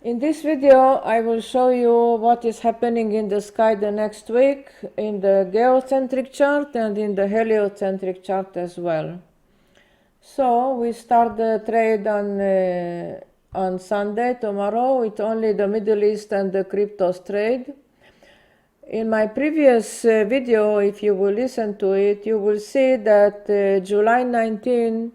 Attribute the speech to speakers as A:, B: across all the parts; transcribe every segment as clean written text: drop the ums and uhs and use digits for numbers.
A: In this video, I will show you what is happening in the sky the next week in the geocentric chart and in the heliocentric chart as well. So we start the trade on Sunday, tomorrow, with only the Middle East and the cryptos trade. In my previous video, if you will listen to it, you will see that July 19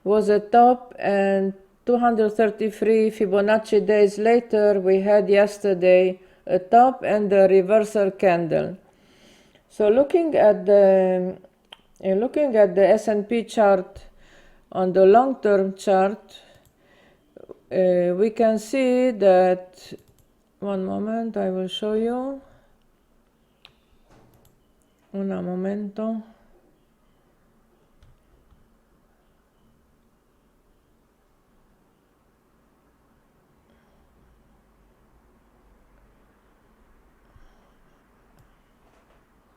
A: was a top, and 233 Fibonacci days later, we had yesterday a top and a reversal candle. So looking at the S&P chart on the long-term chart, we can see that, one moment, I will show you. Un momento.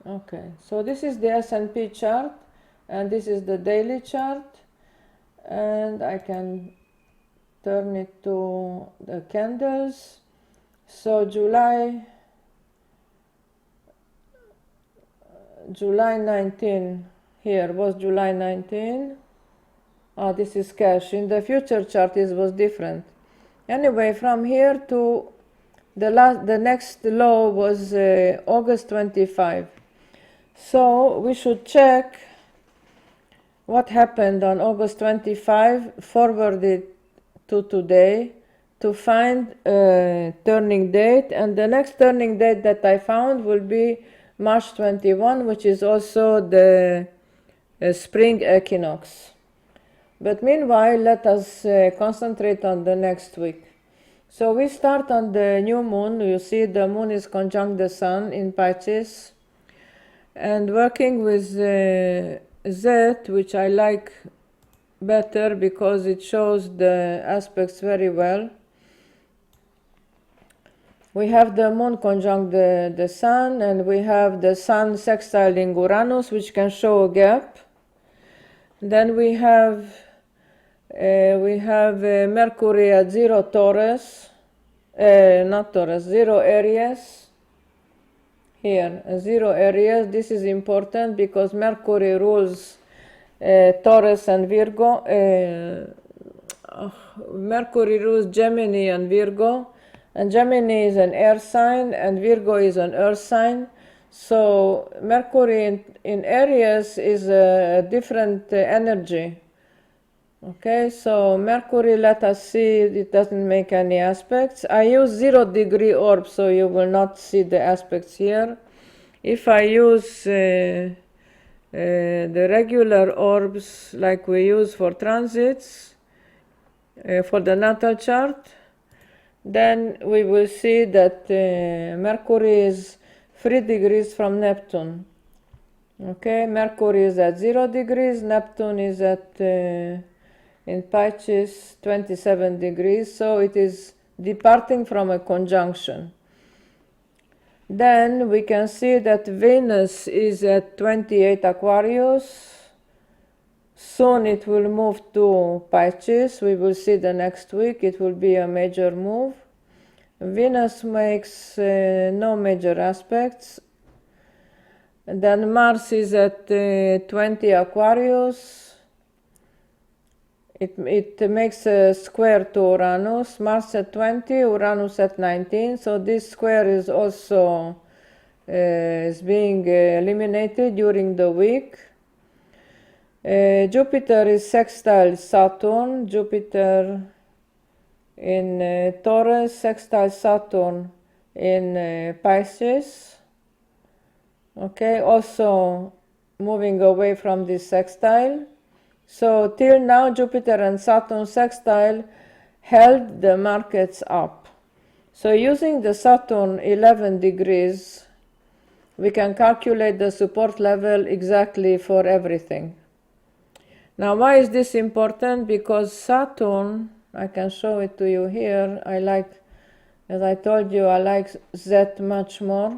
A: Okay, so this is the S&P chart, and this is the daily chart, and I can turn it to the candles. So July 19, here was July 19. Oh, this is cash. In the future chart it was different. Anyway, from here to the next low was August 25. So we should check what happened on August 25, forward it to today to find a turning date, and the next turning date that I found will be March 21, which is also the spring equinox. But meanwhile, let us concentrate on the next week. So we start on the new moon. You see the moon is conjunct the sun in Pisces, and working with Z, which I like better because it shows the aspects very well. We have the moon conjunct the sun, and we have the sun sextiling Uranus, which can show a gap. Then we have Mercury at 0 Taurus, not Taurus, 0 Aries. Here, 0 Aries. This is important because Mercury rules Taurus and Virgo. Mercury rules Gemini and Virgo. And Gemini is an air sign, and Virgo is an earth sign. So Mercury in Aries is a different energy. Okay, so Mercury, let us see, it doesn't make any aspects. I use 0-degree orb, so you will not see the aspects here. If I use the regular orbs like we use for transits, for the natal chart, then we will see that Mercury is 3 degrees from Neptune. Okay, Mercury is at 0 degrees, Neptune is at in Pisces 27 degrees, so it is departing from a conjunction. Then we can see that Venus is at 28 Aquarius. Soon it will move to Pisces. We will see the next week. It will be a major move. Venus makes no major aspects. And then Mars is at 20 Aquarius. It makes a square to Uranus. Mars at 20, Uranus at 19. So this square is also is being eliminated during the week. Jupiter is sextile Saturn. Jupiter in Taurus, sextile Saturn in Pisces. Okay, also moving away from this sextile. So till now, Jupiter and Saturn sextile held the markets up. So using the Saturn 11 degrees, we can calculate the support level exactly for everything. Now, why is this important? Because Saturn, I can show it to you here. I like, as I told you, I like Z much more.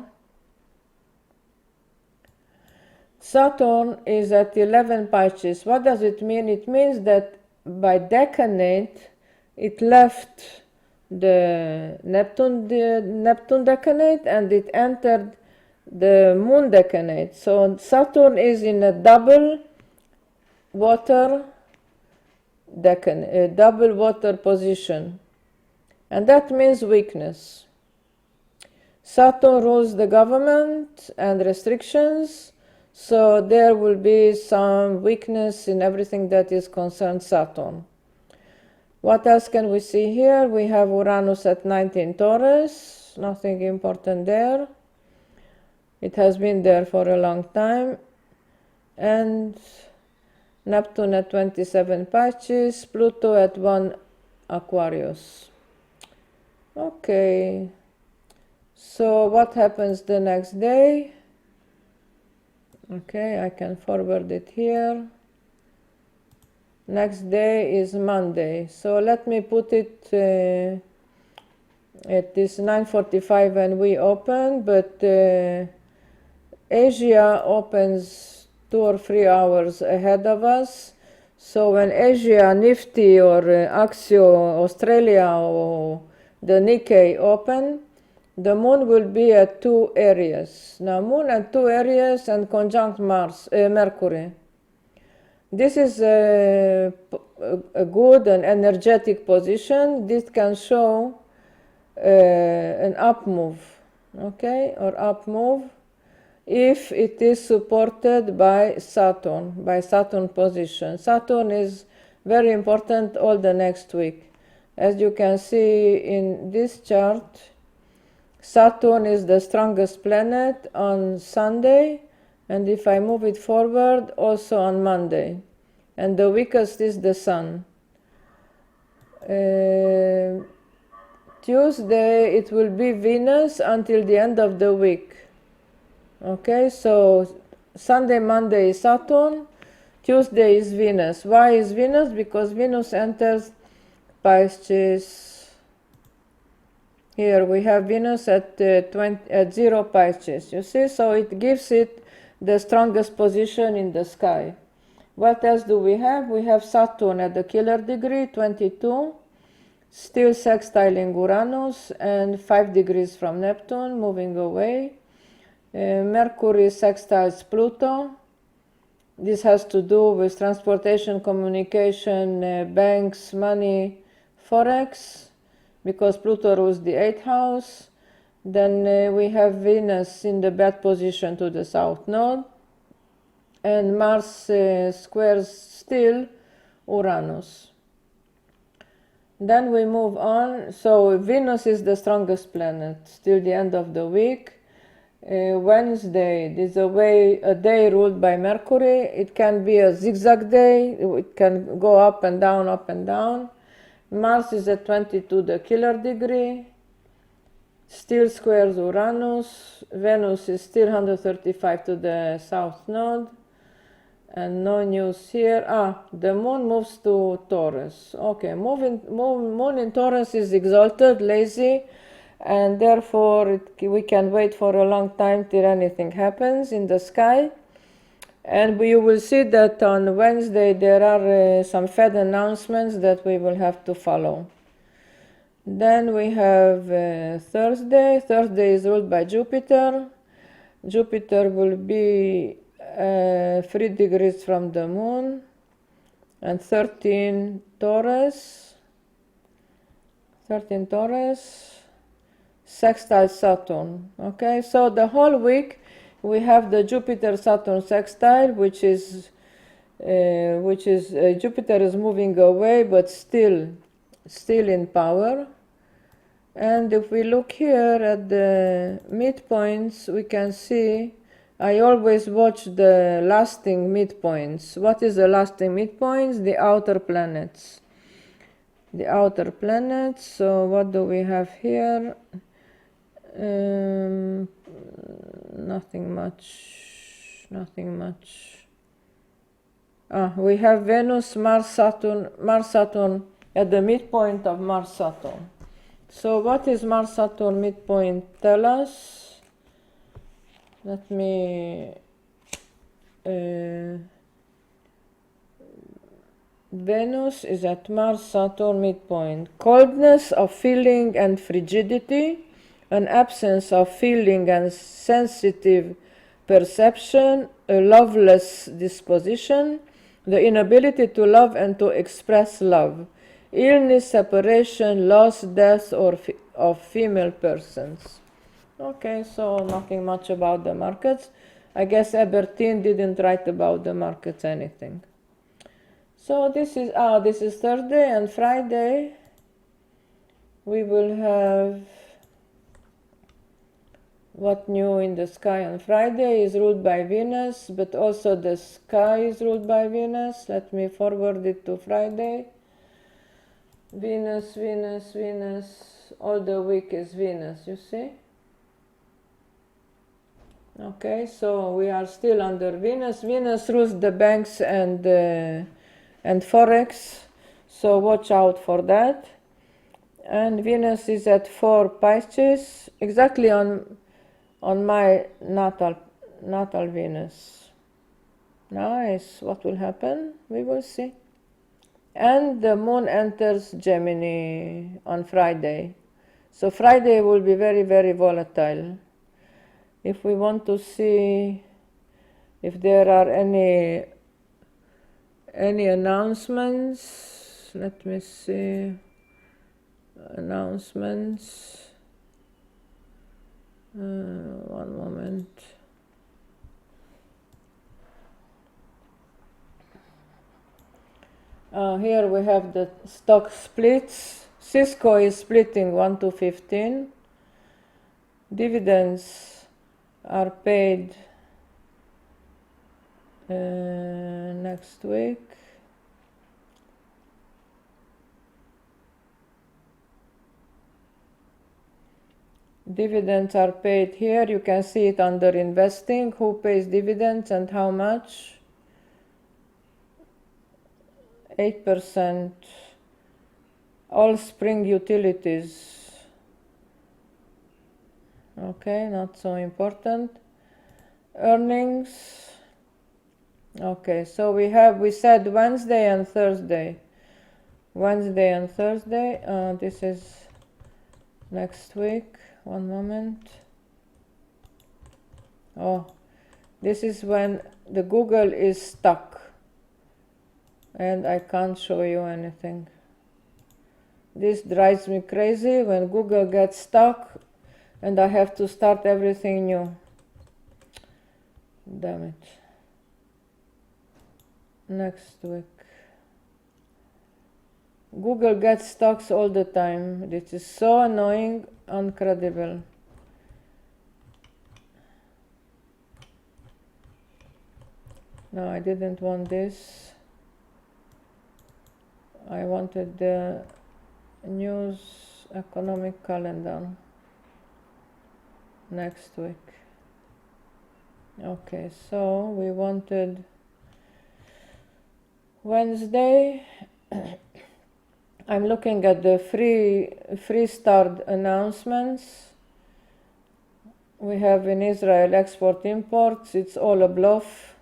A: Saturn is at 11 Pisces. What does it mean? It means that by decade it left the Neptune decanate, and it entered the Moon decanate. So Saturn is in a double water double water position, and that means weakness. Saturn rules the government and restrictions, so there will be some weakness in everything that is concerned Saturn. What else can we see here? We have Uranus at 19 Taurus, nothing important there. It has been there for a long time. And Neptune at 27 Pisces, Pluto at 1 Aquarius. Okay, so what happens the next day? Okay, I can forward it here. Next day is Monday, so let me put it at this 9:45 when we open, but Asia opens 2 or 3 hours ahead of us. So when Asia, Nifty or Axio, Australia or the Nikkei open, the Moon will be at 2 Aries. Now Moon at 2 Aries and conjunct Mercury. This is a good and energetic position. This can show an up move, okay, or up move, if it is supported by Saturn position. Saturn is very important all the next week. As you can see in this chart, Saturn is the strongest planet on Sunday, and if I move it forward, also on Monday. And the weakest is the Sun. Tuesday, it will be Venus until the end of the week. Okay, so Sunday, Monday is Saturn, Tuesday is Venus. Why is Venus? Because Venus enters Pisces. Here we have Venus at 0 Pisces, you see, so it gives it the strongest position in the sky. What else do we have? We have Saturn at the killer degree, 22, still sextiling Uranus, and 5 degrees from Neptune, moving away. Mercury sextiles Pluto. This has to do with transportation, communication, banks, money, forex, because Pluto rules the 8th house. Then we have Venus in the bad position to the south node, and Mars squares still Uranus. Then we move on. So Venus is the strongest planet till the end of the week. Wednesday, this is a day ruled by Mercury. It can be a zigzag day. It can go up and down, up and down. Mars is at 22, the killer degree. Still squares Uranus. Venus is still 135 to the south node. And no news here. The Moon moves to Taurus. Okay, Moon in Taurus is exalted, lazy, and therefore we can wait for a long time till anything happens in the sky. And you will see that on Wednesday there are some Fed announcements that we will have to follow. Then we have Thursday. Thursday is ruled by Jupiter. Jupiter will be 3 degrees from the Moon and 13 Taurus. 13 Taurus. Sextile Saturn. Okay, so the whole week we have the Jupiter-Saturn sextile, which is Jupiter is moving away, but still in power. And if we look here at the midpoints, we can see I always watch the lasting midpoints. What is the lasting midpoints? The outer planets. The outer planets. So what do we have here? Nothing much. We have Venus, Mars, Saturn at the midpoint of Mars, Saturn. So what is Mars, Saturn midpoint tell us? Let me Venus is at Mars-Saturn midpoint. Coldness of feeling and frigidity, an absence of feeling and sensitive perception, a loveless disposition, the inability to love and to express love, illness, separation, loss, death of female persons. Okay, so nothing much about the markets. I guess Ebertin didn't write about the markets anything. So this is Thursday, and Friday we will have what new in the sky. On Friday is ruled by Venus, but also the sky is ruled by Venus. Let me forward it to Friday. Venus, Venus, Venus, all the week is Venus, you see? Okay, so we are still under Venus. Venus rules the banks and Forex, so watch out for that. And Venus is at 4 Pisces, exactly on my natal Venus. Nice. What will happen? We will see. And the moon enters Gemini on Friday. So Friday will be very, very volatile. If we want to see if there are any announcements, let me see. Announcements. One moment. Here we have the stock splits. Cisco is splitting 1 to 15. Dividends are paid next week. Dividends are paid here. You can see it under investing, who pays dividends and how much. 8%. All spring utilities. Okay, not so important. Earnings. Okay, so we said Wednesday and Thursday. Wednesday and Thursday. This is next week. One moment. Oh, this is when the Google is stuck and I can't show you anything. This drives me crazy when Google gets stuck and I have to start everything new. Damn it. Next week. Google gets stuck all the time. This is so annoying, incredible. No, I didn't want this. I wanted the news economic calendar next week. Okay, so we wanted Wednesday. I'm looking at the free start announcements. We have in Israel export imports, it's all a bluff.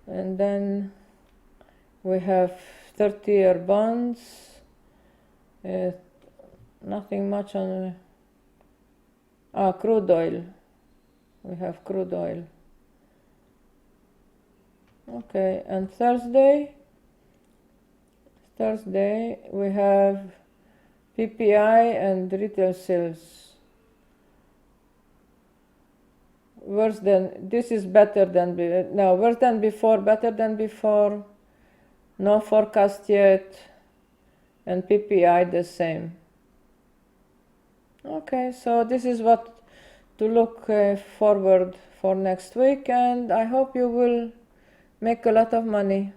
A: And then we have 30-year bonds. Nothing much on crude oil. We have crude oil. Okay, and Thursday we have PPI and retail sales. Worse than before, better than before. No forecast yet, and PPI the same. Okay, so this is what to look forward for next week, and I hope you will make a lot of money.